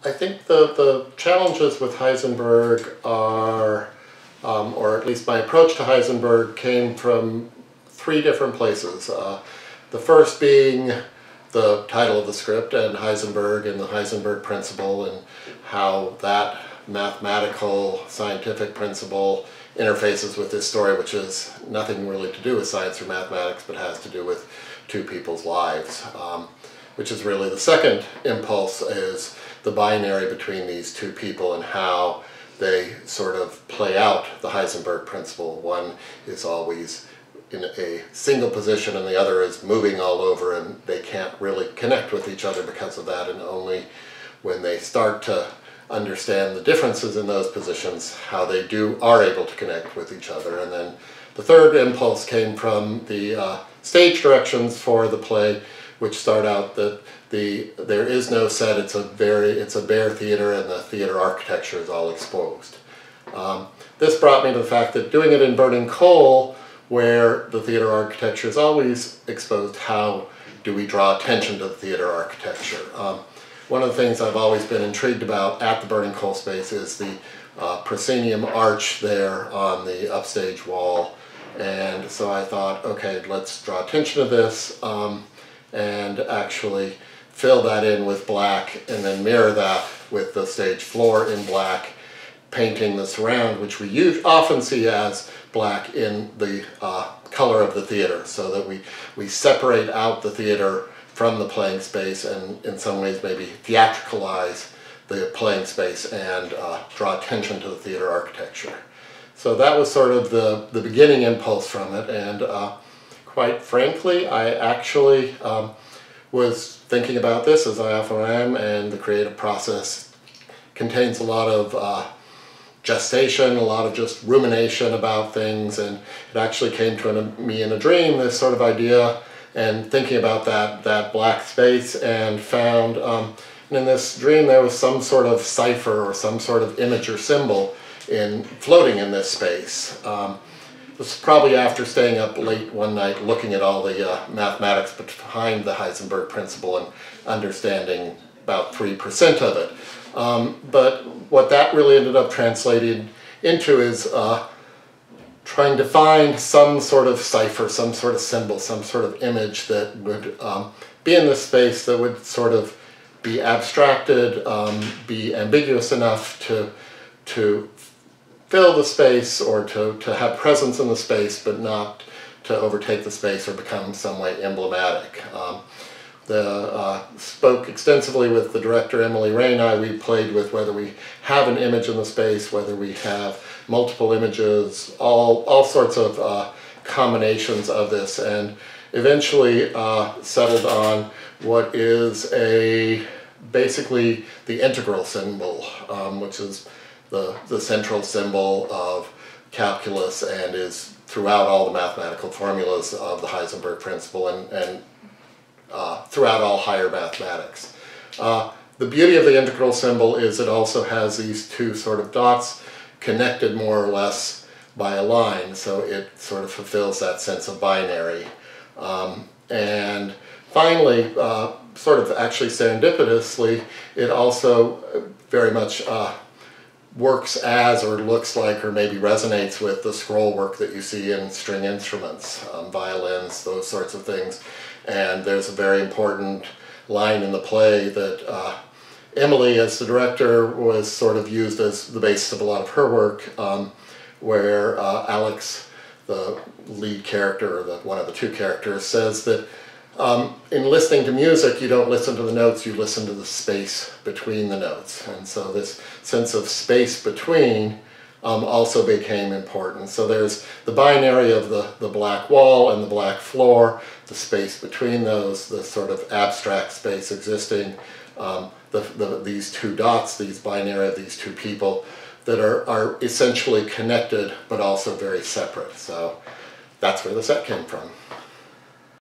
I think the challenges with Heisenberg are, or at least my approach to Heisenberg came from three different places. The first being the title of the script and Heisenberg and the Heisenberg principle and how that mathematical scientific principle interfaces with this story, which has nothing really to do with science or mathematics but has to do with two people's lives. Which is really the second impulse, is the binary between these two people and how they sort of play out the Heisenberg principle. One is always in a single position and the other is moving all over, and they can't really connect with each other because of that, and only when they start to understand the differences in those positions, how they are able to connect with each other. And then the third impulse came from the stage directions for the play, which start out that there is no set, it's a bare theater, and the theater architecture is all exposed. This brought me to the fact that doing it in Burning Coal, where the theater architecture is always exposed, how do we draw attention to the theater architecture? One of the things I've always been intrigued about at the Burning Coal space is the proscenium arch there on the upstage wall. And so I thought, okay, let's draw attention to this and actually fill that in with black and then mirror that with the stage floor in black, painting the surround, which we often see as black, in the color of the theater, so that we separate out the theater from the playing space and in some ways maybe theatricalize the playing space and draw attention to the theater architecture. So that was sort of the beginning impulse from it, and quite frankly, I actually was thinking about this, as I often am, and the creative process contains a lot of gestation, a lot of just rumination about things, and it actually came to me in a dream, this sort of idea, and thinking about that black space, and found in this dream there was some sort of cipher or some sort of image or symbol floating in this space. This is probably after staying up late one night looking at all the mathematics behind the Heisenberg principle and understanding about 3% of it. But what that really ended up translating into is trying to find some sort of cipher, some sort of symbol, some sort of image that would be in this space, that would sort of be abstracted, be ambiguous enough to fill the space or to have presence in the space, but not to overtake the space or become some way emblematic. Spoke extensively with the director Emily Ray and I. We played with whether we have an image in the space, whether we have multiple images, all sorts of combinations of this, and eventually settled on what is basically the integral symbol, which is the central symbol of calculus and is throughout all the mathematical formulas of the Heisenberg principle and throughout all higher mathematics. The beauty of the integral symbol is it also has these two sort of dots connected more or less by a line, so it sort of fulfills that sense of binary. And finally, sort of actually serendipitously, it also very much works as, or looks like, or maybe resonates with the scroll work that you see in string instruments, violins, those sorts of things. And there's a very important line in the play that Emily, as the director, was sort of used as the basis of a lot of her work, where Alex, the lead character, or one of the two characters, says that in listening to music, you don't listen to the notes, you listen to the space between the notes. And so this sense of space between also became important. So there's the binary of the black wall and the black floor, the space between those, the sort of abstract space existing, these two dots, these binary of these two people that are essentially connected but also very separate. So that's where the set came from.